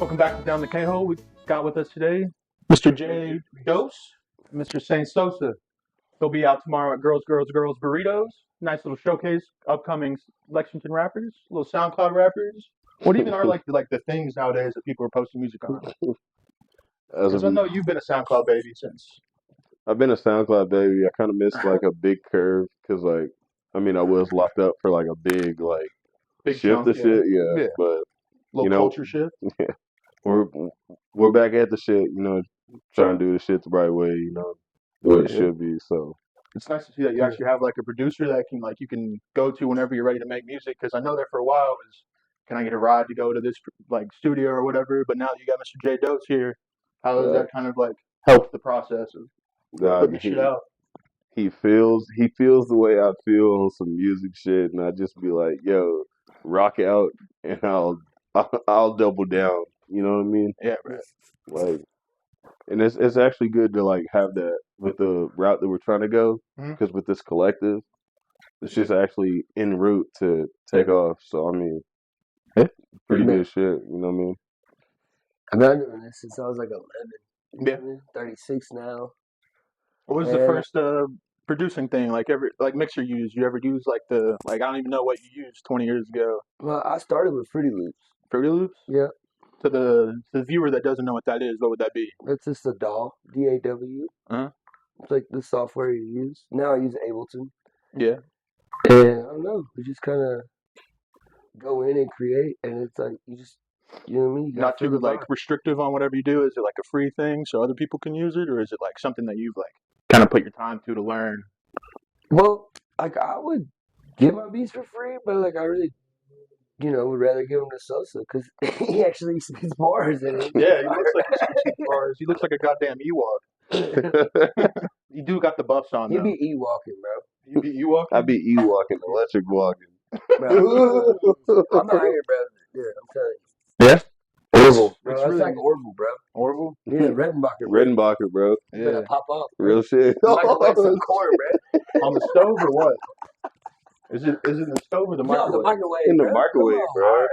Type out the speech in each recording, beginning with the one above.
Welcome back to Down the K-Hole. We got with us today Mr. Jon Dose, Mr. Saint Sosa. He'll be out tomorrow at Girls Burritos. Nice little showcase, upcoming Lexington rappers, little SoundCloud rappers. What even are like the things nowadays that people are posting music on? Because I know you've been a SoundCloud baby since. I've been a SoundCloud baby. I kind of missed like a big curve because I was locked up for like a big Big shift chunk, of shit. Yeah, but little culture shift. yeah, we're back at the shit. Trying to do the shit the right way. The way it should be. So it's nice to see that you actually have like a producer that can you can go to whenever you're ready to make music. Because I know that for a while it was, can I get a ride to go to this studio or whatever? But now that you got Mr. J Dose here, how does that kind of help the process of putting shit out? He feels the way I feel on some music shit, and I just be like, "Yo, rock out," and I'll double down. You know what I mean? Yeah, right. And it's actually good to have that with the route that we're trying to go, because with this collective, it's just actually en route to take off. So pretty good shit. You know what I mean? I've been doing this since I was 11. Yeah. 36 now. What was the first producing thing mixer you used? You ever use I don't even know what you used 20 years ago. Well, I started with Fruity Loops. Fruity Loops? Yeah. To the viewer that doesn't know what that is, what would that be? It's just a DAW, D-A-W. It's like the software you use. Now I use Ableton. Yeah. And I don't know, we just kind of go in and create, and it's you just, you know what I mean? Not too restrictive on whatever you do. Is it a free thing so other people can use it, or is it something that you've kind of put your time to learn? Well, I would give my beats for free, but I really, would rather give them to Sosa because he actually spits bars in it. Yeah, he looks like he spits bars. He looks like a goddamn Ewok. You do got the buffs on. He be Ewoking, bro. You be Ewoking? I be Ewoking, electric walking. Bro, I'm not here, bro. Yeah, I'm telling you. Yeah. Orville, bro. That's like Orville, bro. Orville? Yeah, Redenbacher. Redenbacher, bro. You better pop off. Bro. Real shit. Microwave some corn, bro. On the stove or what? Is it in the stove or the microwave? No, the microwave. In the microwave, bro. All right,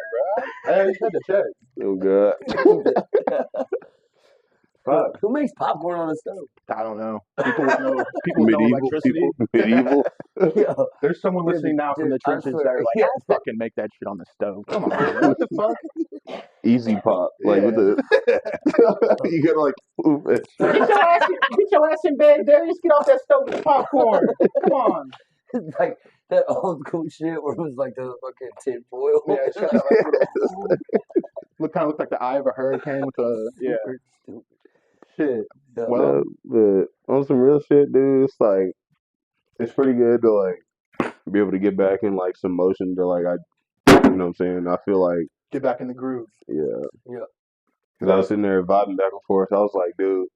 bro. I just had to check. Oh god. Fuck. Who makes popcorn on the stove? I don't know. People with no electricity. Medieval. Yo, There's someone listening now from the trenches that are like, "Don't fucking make that shit on the stove. Come on, man. What the fuck?" Easy pop, with the you gotta move it. Get your ass in bed, Darius. Get off that stove with popcorn. Come on. It's like that old school shit where it was the fucking tin foil. Yeah, it's kind of looks like the eye of a hurricane with a shit. Well, but on some real shit, dude, it's pretty good to be able to get back in some motion to you know what I'm saying? I feel get back in the groove. Yeah. Yeah. Because I was sitting there vibing back and forth. I was like, dude,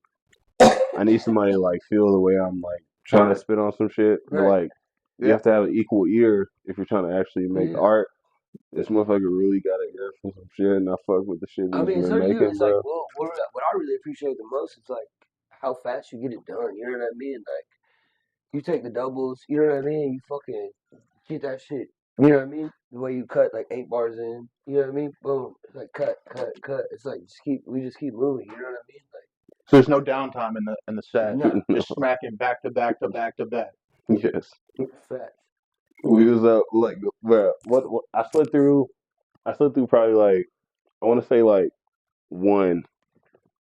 I need somebody to feel the way I'm trying to spit on some shit. Right. But you have to have an equal ear if you're trying to actually make art. This motherfucker really got an ear for some shit, and I fuck with the shit he's been making, it's bro. what I really appreciate the most is how fast you get it done. You know what I mean? You take the doubles. You know what I mean? You fucking get that shit. You know what I mean? The way you cut 8 bars in. You know what I mean? Boom. It's cut. It's we just keep moving. You know what I mean? So there's no downtime in the set. No. Just smacking back to back to back to back. Yes. Fact. We was bro, what I slid through probably I want to say 1,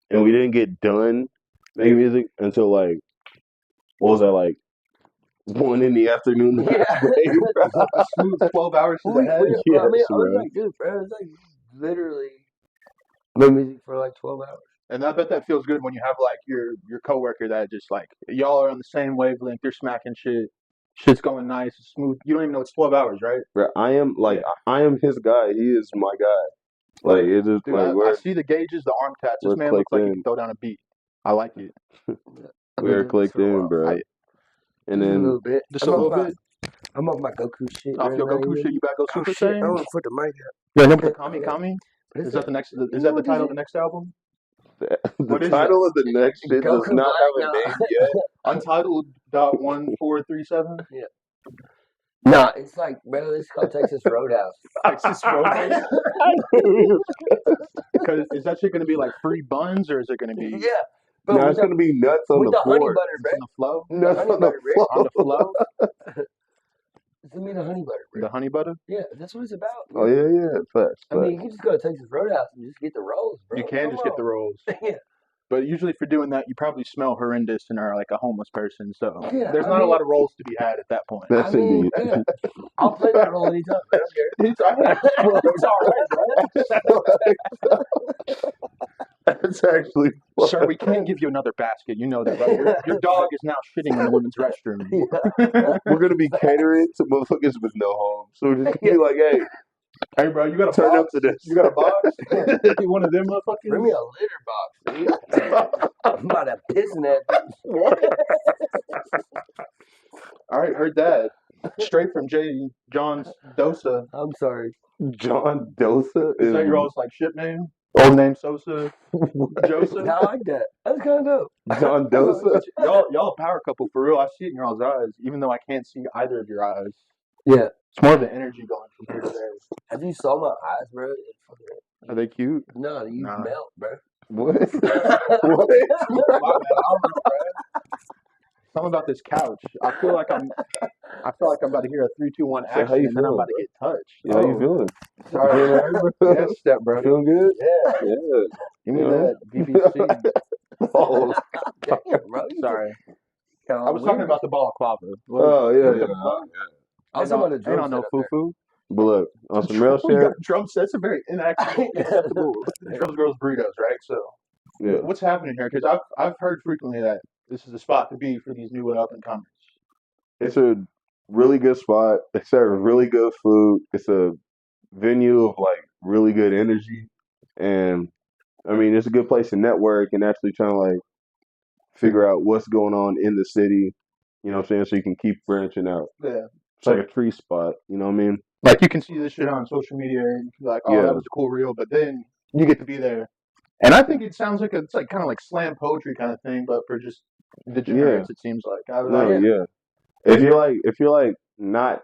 and we didn't get done making music until what was that 1 in the afternoon the next day, bro. A smooth 12 hours to the head. Yes, I was bro. dude, bro, it's literally no music for 12 hours. And I bet that feels good when you have your coworker that just y'all are on the same wavelength. You're smacking shit. Shit's going nice, smooth. You don't even know it's 12 hours, right? Bro, I am his guy. He is my guy. It just dude, I see the gauges, the arm tats. This man looks like he can throw down a beat. I like it. We're clicked in, bro. And then a little bit. Just a little bit. I'm off my Goku shit. Off your Goku shit, you back go Super Saiyan. I want to put the mic up. Yeah, remember the Kami? Is that the next? Is that the title of the next album? The title of the next shit does not have a name yet. Untitled.1437. Yeah. Nah, it's like, bro, it's called Texas Roadhouse. Texas Roadhouse. Because is that shit going to be like free buns or is it going to be? Yeah. But No, with it's gonna be nuts on with the the honey floor. butter, It's bro. on the flow. Nuts honey on the butter, Rick. floor. On the flow. It's gonna be the honey butter, bro. The honey butter. Yeah, that's what it's about. Oh yeah. Facts. I mean, you can just go to Texas Roadhouse and just get the rolls, bro. You can Come just get the on. rolls. Yeah. But usually for doing that, you probably smell horrendous and are like a homeless person. So Yeah, there's I not a mean- lot of rolls to be had at that point. That's I mean, indeed. yeah. I'll play that role anytime. I don't care. It's all right. It's all right, bro. That's actually. Sir, we can't give you another basket. You know that, right? Your dog is now shitting in the women's restroom. We're gonna be catering to motherfuckers with no home, so we're just gonna be like, hey, Hey, bro, you got a turn box? up to this. You got a box? You one of them motherfuckers? Bring me a litter box, dude. I'm about to piss in that bitch. All right, heard that. Straight from Jon Dose. I'm sorry. John Dosa Is that your old like ship name? Old name Sosa? Joseph? I like that. That's kind of dope. John Dosa. Y'all a power couple for real. I see it in y'all's eyes, even though I can't see either of your eyes. Yeah. It's more of the energy going from here to there. Have you saw my eyes, bro? Are they cute? No, you Nah. melt, bro. What? My bad, I don't know, bro. Something about this couch. I feel like I'm about to hear a 3, 2, 1 So how action, you and then I'm feeling, about to get touched. Yeah, how you feeling? Sorry. Feeling all right, bro? Yeah, step, bro. Feeling good? Yeah. Yeah. Give me Yeah. that BBC. Oh, Damn, bro. Sorry. Kinda I was talking about the balaclava. oh yeah. What the Yeah. fuck? I was talking about the Ain't drum on no set up there. foo-foo. But look, on some real You shit. got drum sets are very acceptable. Girls, girls, burritos, right? So, Yeah. what's happening here? Because I've heard frequently that this is the spot to be for these new and up and comers. It's a really good spot. They serve really good food. It's a venue of like really good energy, and I mean it's a good place to network and actually try to like figure out what's going on in the city. You know what I'm saying? So you can keep branching out. Yeah. It's like a tree spot. You know what I mean? Like you can see this shit on social media and you're like, oh, Yeah. that was a cool reel, but then you get to be there. And I think it sounds like it's like kind of like slam poetry kind of thing, but for just degenerates, it seems like. I was No, like, yeah. If you're like not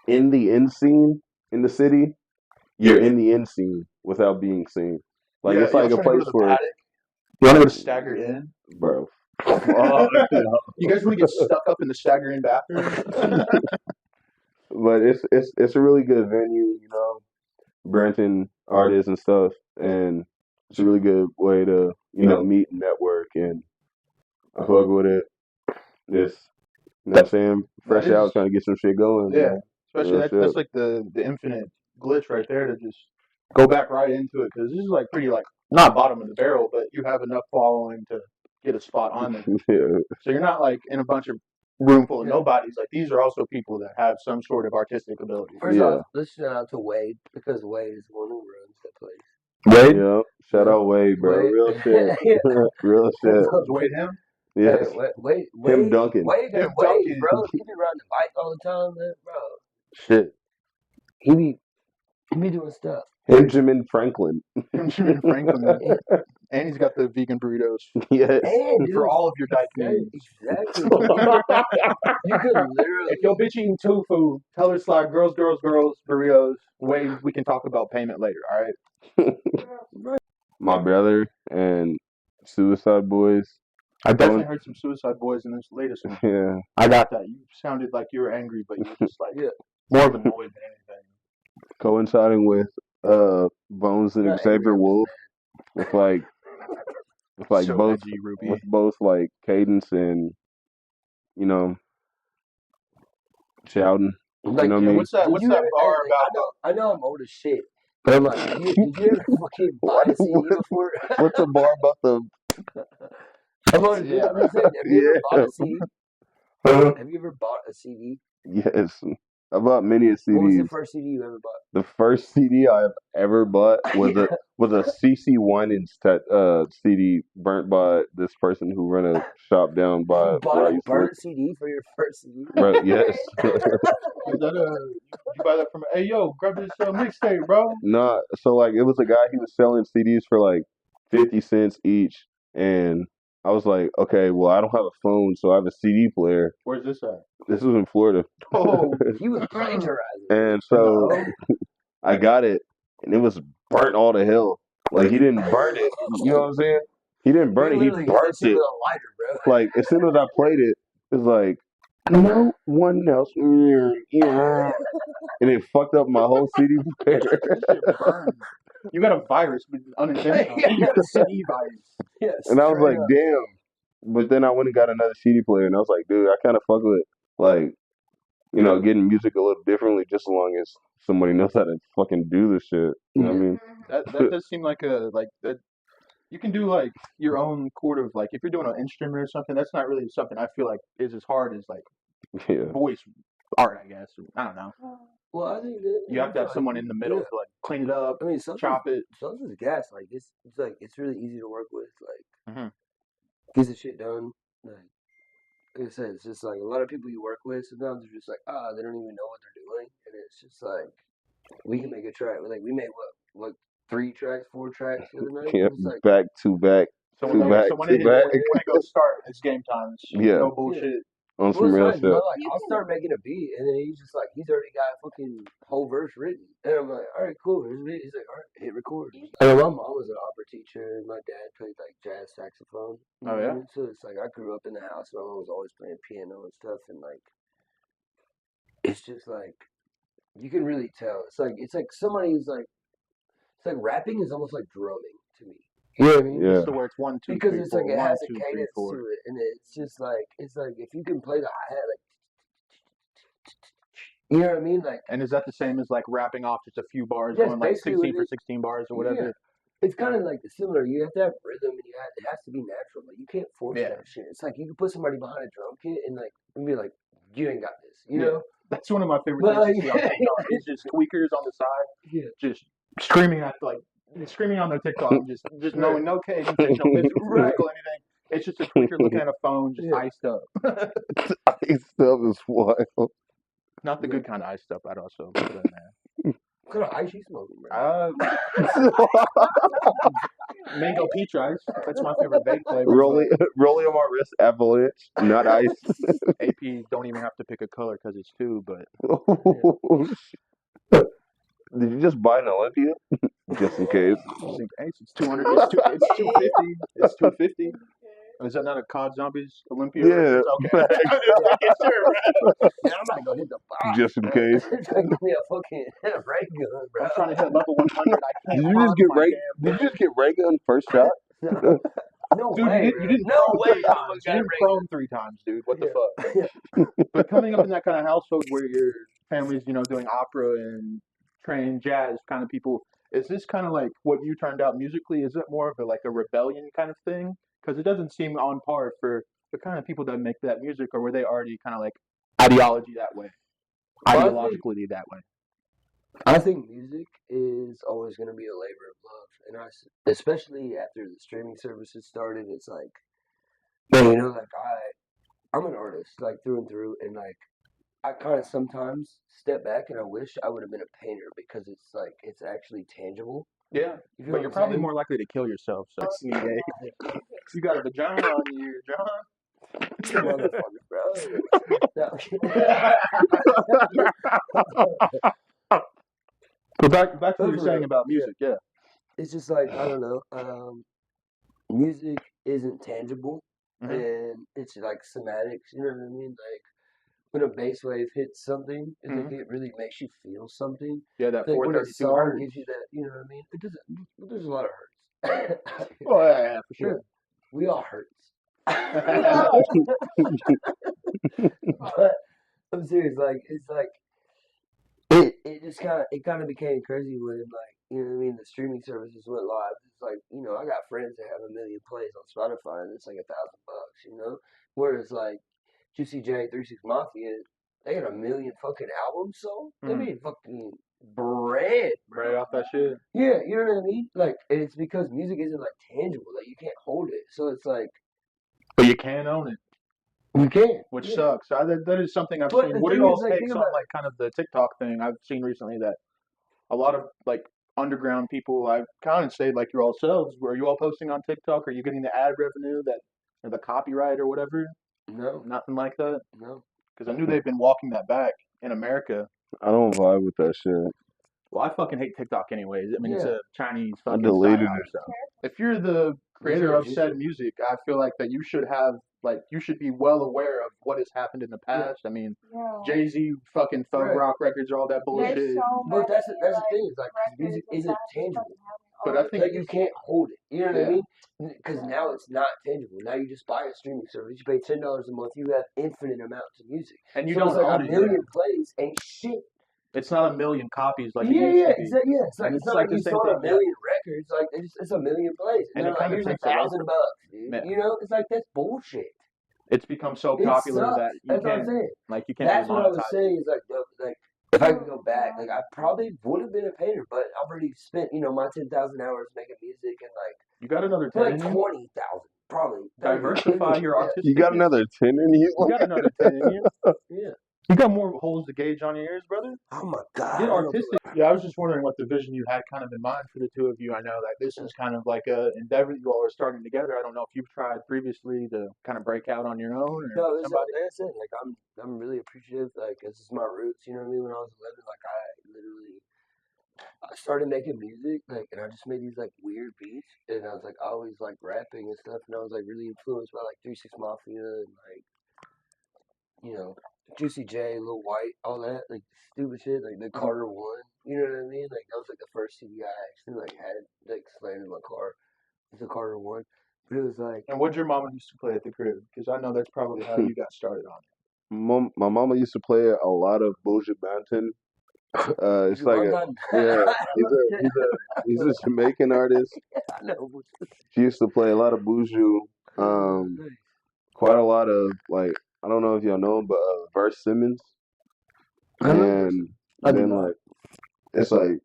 in the end scene in the city, you're in the end scene without being seen. Like yeah, it's like y'all a trying to go place to the where, paddock? You want to go to Stagger Inn? bro. You guys want to get stuck up in the Stagger Inn bathroom? But it's a really good venue, you know, branching artists and stuff, and it's a really good way to meet and network, and I fuck with it. Just you know what I'm saying, fresh That is- out, trying to get some shit going. Yeah, especially Real that's shit. like the infinite glitch right there to just go back right into it because this is like pretty like not bottom of the barrel, but you have enough following to get a spot on there. Yeah, So you're not like in a bunch of room full of nobodies. Like these are also people that have some sort of artistic ability. First Yeah. off, let's shout out to Wade because Wade is the one who runs that place. Wade? yeah. Shout out Wade, bro. Wade. Real shit. Yeah. Real shit. Is Wade him? Yes. Hey, Wade, Him dunking. Wade, Him Wade, dunking. bro. He be riding the bike all the time, man, bro. Shit. He be doing stuff. Benjamin Franklin. Benjamin Franklin. And he's got the vegan burritos Yes. And dude, for all of your dyke exactly, needs. exactly. You could literally. If your bitch eating tofu, tell her slide girls, girls, girls, burritos. Wade, we can talk about payment later, all right? My brother and Suicide Boys. I definitely heard some Suicide Boys in this latest one. Yeah. I got that. You sounded like you were angry, but you were just like more of annoyed than anything. Coinciding with Bones and Not Xavier angry, Wolf with like So both edgy, Ruby. with both like cadence and shouting. Like, You know what I mean? What's that? did What's you that ever- bar hey, about? I know I'm old as shit, but I'm like, did you ever fucking buy a CD before? What's the bar about the? I'm just saying, have you ever bought a CD? Huh? Have you ever bought a CD? Yes, I bought many What was the CDs. first CD you ever bought? The first CD I've ever bought was a CC Winans CD burnt by this person who ran a shop down by You bought where I a used to live. burnt CD for your first CD? Right, yes. Is that you buy that from? Hey, yo, grab this mixtape, bro. Nah, so like it was a guy, he was selling CDs for like 50 cents each, and I was like, okay, well, I don't have a phone, so I have a CD player. Where's this at? This was in Florida, Oh, He was plagiarizing. and so no. I got it, and it was burnt all to hell. Like he didn't burn it. You know what I'm saying? He didn't burn it. He literally burnt hit you it. with a lighter, bro. Like as soon as I played it, it's like no one else, and it fucked up my whole CD player. That shit burned. You got a virus, but unintentional. You got a CD virus. Yeah, And I was straight like, up. damn. But then I went and got another CD player, and I was like, dude, I kind of fuck with like getting music a little differently, just as long as somebody knows how to fucking do this shit. You know what I mean? That does seem like that. You can do like your own chord of like if you're doing an instrument or something. That's not really something I feel like is as hard as like Yeah. voice art. I guess I don't know. Well, I think that You have to have someone in the middle to like clean it up, I mean, chop it. Sosa's gas. Like it's like it's really easy to work with. Like Mhm. gets the shit done. Like I said, it's just like a lot of people you work with. Sometimes they're just like, they don't even know what they're doing, and it's just like we can make a track. Like we made what 3 tracks, 4 tracks the other night. Yeah, It's like, back to back. So Two when back, so when two it back. goes start, it's game time. It's Yeah. no bullshit. On well, some it's real nice, shit. bro. Like I'll start making a beat, and then he's just like, he's already got a fucking whole verse written, and I'm like, all right, cool. Here's the beat. He's like, all right, hit record. And my mom was an opera teacher, and my dad played like jazz saxophone. Oh, yeah? So it's like I grew up in the house. My mom was always playing piano and stuff, and like, it's just like you can really tell. It's like somebody's like, it's like rapping is almost like drumming to me. You know what I mean? Yeah. So where it's 1, 2, Because 3, it's 4, like it 1, has 2, a 3, cadence 4. to it, and it's just like if you can play the hi hat, like you know what I mean, like And is that the same as like rapping off just a few bars, Yes, going like basically 16 what for it- 16 bars or yeah, whatever? it's kind of like similar. You have to have rhythm, and it has to be natural. Like you can't force Yeah. that shit. It's like you can put somebody behind a drum kit and like and be like, you ain't got this, you Yeah. know? That's one of my favorite But, things to see on like- TikTok. It's just tweakers on the side, Yeah. just screaming on their TikTok, just knowing no cadence, there's no musical anything. It's just a tweaker looking at a phone, just Yeah. iced up. Ice stuff is wild. Not the good kind of iced up. I'd also put in there. What kind of ice you smoking, bro? Mango peach ice. That's my favorite vape flavor. rolling on my wrist, avalanche, not ice. AP don't even have to pick a color because it's 2, but Did you just buy an Olympia? Just in case. just in case it's 200. It's 250. It's 250. Is that not a COD Zombies Olympia? Yeah. reference? Okay. I'm just making sure, bro. Yeah, I'm not gonna hit the box. Just in case. Give me a fucking ray gun, bro. I'm trying to hit level 100. I can't. Did you just get my ray? damn Did you just get ray gun first shot? No Dude, way, you didn't no prone way. 3 I'm times. a You didn't prone 3 times, dude. What the fuck? Yeah. But coming up in that kind of household where your family's, doing opera and trained jazz kind of people, is this kind of like what you turned out musically? Is it more of a rebellion kind of thing? Because it doesn't seem on par for the kind of people that make that music, or were they already kind of like ideology that way, ideologically that way? I think music is always going to be a labor of love, and especially after the streaming services started, it's like, man, like I'm an artist, like through and through, and like I kind of sometimes step back and I wish I would have been a painter because it's like it's actually tangible. Yeah, You feel but you're what I'm probably saying? more likely to kill yourself. So you got a vagina on you, John. Motherfucker, bro. No. But back to what you're saying about music, yeah. It's just like I don't know. Music isn't tangible, Mhm. and it's like somatics. You know what I mean? Like when a bass wave hits something, it's like it really makes you feel something. Yeah, that Like when a 432 song hertz. gives you that, you know what I mean? It doesn't. There's a lot of hurts. Oh yeah, for sure. We all hurts. But I'm serious. Like it's like it just kind of became crazy when like you know what I mean the streaming services went live. It's like I got friends that have 1 million plays on Spotify and it's like $1,000, Whereas like Juicy J, 36 Mafia, they got 1 million fucking albums sold. They made fucking bread, bro. Right off that shit. Yeah, you know what I mean? Like, and it's because music isn't like tangible, like you can't hold it. So it's like But you can own it, you can't, which yeah. sucks. That is something I've But seen. the What are thing y'all's is, like, takes think on about like kind of the TikTok thing? I've seen recently that a lot of like underground people, I kind of say like you're all selves. Were you all posting on TikTok? Are you getting the ad revenue that or the copyright or whatever? No, Nothing like that? no. Because I knew they've been walking that back in America. I don't vibe with that shit. Well, I fucking hate TikTok anyways. I mean, it's Yeah. a Chinese I fucking deleted psyop. it. So if you're the creator of You said should. music, I feel like that you should have you should be well aware of what has happened in the past. I mean, Jay-Z fucking Thug Right. Rock records or all that bullshit. But that's the thing. It's like music isn't tangible. But I think Like you can't hold it. You know what I Yeah. mean? Because now it's not tangible. Now you just buy a streaming service. You pay $10 a month. You have infinite amounts of music. and you So don't it's like own a it. million plays ain't shit. It's not a million copies like it Yeah, used yeah, to be. exactly. Yeah, it's like And it's it's not like like the you same sold a thing, yeah. million records. Like it's a million plays, And and it they're like, kinda here's takes away $1,000 dude. Yeah. You know, it's like that's bullshit. It's become so It popular sucks. that you That's what I'm can't saying. you can't That's really what I was monetize it. saying. Is like if I could go back, like I probably would have been a painter, but I've already spent my 10,000 hours making music and You got another like 10 in you? 20,000 probably. Diversify your Yeah. artistic. You got another 10 in you? You got another 10 in you. Yeah. You got more holes to gauge on your ears, brother. Oh my god. Get artistic. Yeah, I was just wondering what the vision you had kind of in mind for the two of you. I know that this is kind of like a endeavor that you all are starting together. I don't know if you've tried previously to kind of break out on your own or No, somebody. like I said, like I'm really appreciative. Like this is my roots. You know what I mean? When I was 11, like I started making music, like, and I just made these like weird beats, and I was like always like rapping and stuff, and I was like really influenced by like 3 6 Mafia and like Juicy J, Lil White, all that like stupid shit, like the Carter One. You know what I mean? Like that was like the first CD I actually like had like slammed in my car. It's the Carter One, but it was like And what'd your mama used to play at the crib? Because I know that's probably how you got started on it. My mama used to play a lot of Buju Banton. It's Dude, like I'm a done. yeah. He's a Jamaican artist. I know. She used to play a lot of Buju. Quite a lot of like I don't know if y'all know him, but Verse Simmons. I know And I do then not. like it's like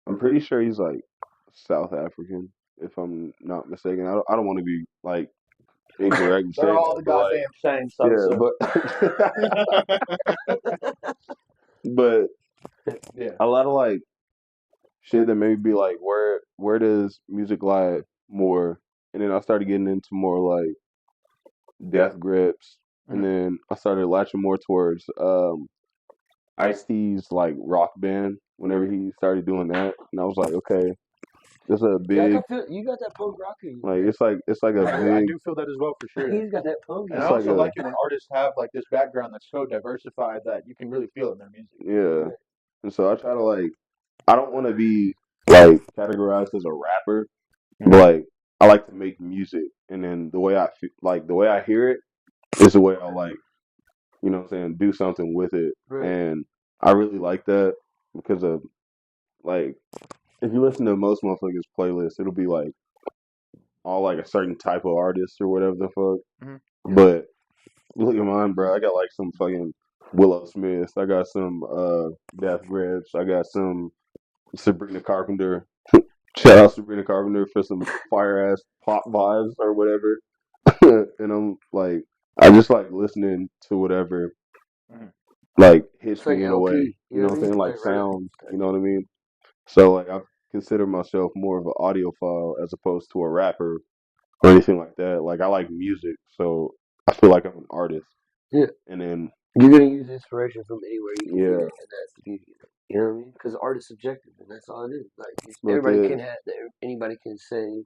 I'm pretty sure he's like South African, if I'm not mistaken. I don't want to be like incorrect. They're saying all that, the but, like, goddamn same stuff. yeah, but Yeah. a lot of like shit that made me be like, where does music lie more? And then I started getting into more like Death Grips, and then I started latching more towards Ice-T's like rock band. Whenever he started doing that, and I was like, okay, this is a Yeah, I big can feel you got that punk rock in you. like man. it's like a I big do feel that as well for sure. He's got that punk. And in I It's him. like also a- like it when artists have like this background that's so diversified that you can really feel it in their music. yeah. And so I try to like I don't want to be like categorized as a rapper, but like I like to make music, and then the way I feel, like the way I hear it is the way I like, you know what I'm saying, do something with it, Right. and I really like that because of like if you listen to most motherfuckers' playlists, it'll be like all like a certain type of artist or whatever the fuck. Mhm. But look at mine, bro. I got like some fucking Willow Smiths. I got some Death Grips. I got some Sabrina Carpenter. Shout out Sabrina Carpenter for some fire ass pop vibes or whatever. And I'm like, I just like listening to whatever Mhm. like hits It's like me in a LP. way. You know what I'm saying? Like Like sounds. You know what I mean? So like I consider myself more of an audiophile as opposed to a rapper or anything like that. Like I like music, so I feel like I'm an artist. Yeah. And then You're gonna use inspiration from anywhere you can Yeah. get it, and that's the beauty of it. You know what I mean? Because art is subjective, and that's all it is. Like But everybody the- can have that. Anybody can say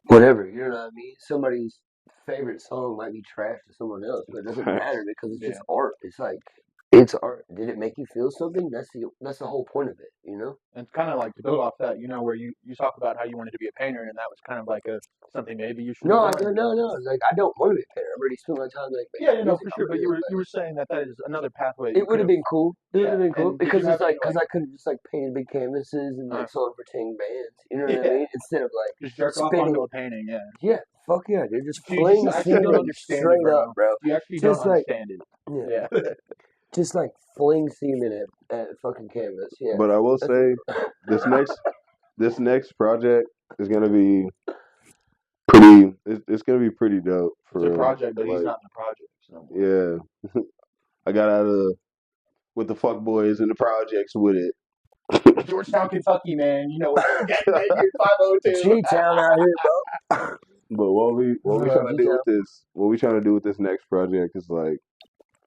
whatever. You know what I mean? Somebody's favorite song might be trash to someone else, but it doesn't matter because it's just art. It's like it's art. Did it make you feel something? That's the whole point of it. You know? And kind of like to build off that, where you talk about how you wanted to be a painter, and that was kind of like something maybe you should. No, have done. no. Like I don't want to be a painter. I've already spent my time like Yeah, making for music. sure. But you were saying that is another pathway. It would have been cool. It would have been cool And did you because have it's like any, because I could have just like painted big canvases and like sold it for 10 bands. You know what I Yeah. mean? Instead of like just jerk off spinning. onto a painting. Yeah. Yeah, fuck yeah, dude. Just You fling just actually don't semen understand it, straight bro. up, bro. You actually Just don't like- understand it. Yeah. Yeah. Just like fling semen at fucking canvas. Yeah. But I will say this next project is gonna be pretty. It's gonna be pretty dope. For It's a project, but he's like, not in the project. So. Yeah, I got out of with the fuck boys and the projects with it. Georgetown, Kentucky, man. You know what? You're 502. G-Town out here, bro. But what we trying to do with this? What we trying to do with this next project is like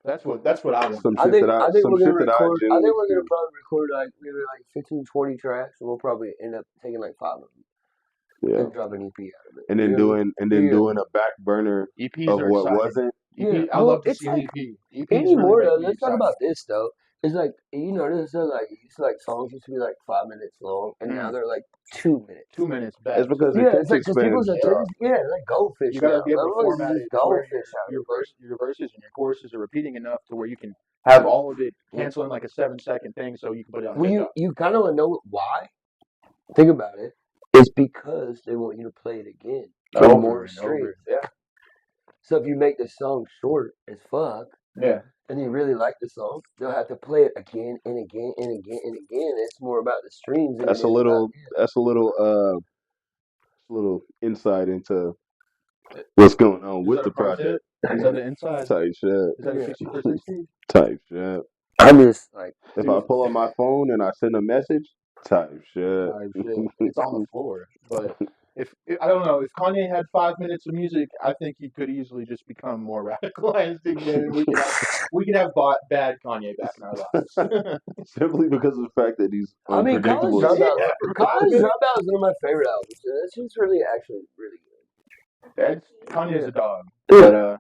That's what I want. some I shit think that I I think some we're shit gonna that I record. I think genuinely we're gonna feel. probably record like maybe like 15, 20 tracks, and we'll probably end up taking like 5 of them Yeah. and drop an EP out of it. And then You know what I mean? doing a back burner EPs of are what exciting. wasn't. Yeah, I well, love to it's see an like EP. EPs really anymore make though. me Let's talk excited. about this though. It's like you know, this is like used to like songs used to be like 5 minutes long, and now they're like 2 minutes. 2 minutes It's best. because Yeah, attention it's like because span people's is attention. Yeah, like goldfish. You gotta now. be able to Everyone's format just it to where goldfish out your here. verses and your choruses are repeating enough to where you can have all of it cancel in like a 7-second thing, so you can put it on Well, TikTok. you kind of know why. Think about it. It's because they want you to play it again for Over more and streams. over. Yeah. So if you make the song short as fuck, Yeah. and you really like the song, they'll have to play it again and again and again and again. It's more about the streams. Than that's it a is little about, little insight into what's going on Is with that the a pro project. tip? Is that the inside? Type shit. Is that a 60 for 60? Type shit. I'm just like, If I pull up my phone and I send a message, type shit. It's on the floor. But if I don't know, if Kanye had 5 minutes of music, I think he could easily just become more radicalized again. We could have bad Kanye back in our lives. Simply because of the fact that he's I mean, College unpredictable. Dropout is one of my favorite albums. That shit's really actually really good. Kanye's a dog. Yeah.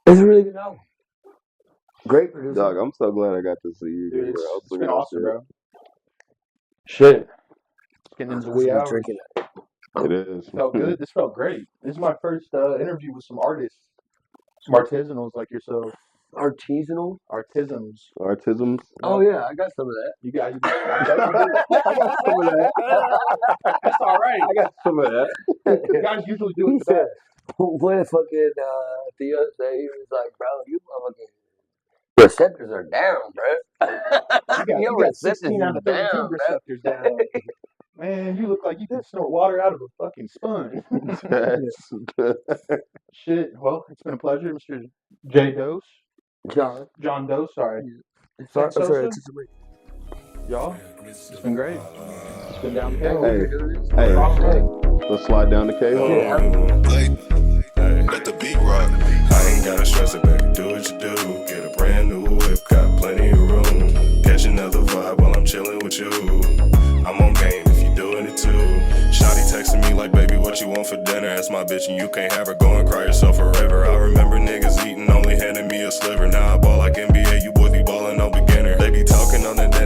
But it's a really good album. Great producer. Dog, I'm so glad I got to see you. Dude, bro. it's been awesome, bro. Shit. Getting into the wee hours. Drinking it. It is. Felt good. This felt great. This is my first interview with some artists, some artisanals like yourself. Artisanal? Artisans. Artisms. Oh yeah, I got some of that. You got. I got some of that. That's all right. I got some of that. You guys usually do He it the said, best. when fucking Theo said, he was like, bro, you motherfucking receptors are down, bro. You got 16 out of 32 receptors down. Man, you look like you can snort water out of a fucking sponge. Shit. Well, it's been a pleasure, Mr. J. Dose. Jon Dose, sorry. Sorry, Sosa? it's just a break. Y'all, it's been great. It's been down the Hey, let's slide down the cable. Let the beat rock. I ain't gotta stress it, baby. Do what you do. Get a brand new whip, got plenty of room. Catch another vibe while I'm chilling with you. I'm on game if you doing it too. Shawty texting me like, baby, what you want for dinner? That's my bitch and you can't have her. Go and cry yourself a river. I remember niggas eating, only handing me a sliver. Now I ball like NBA, you boys be balling no beginner. They be talking on the net.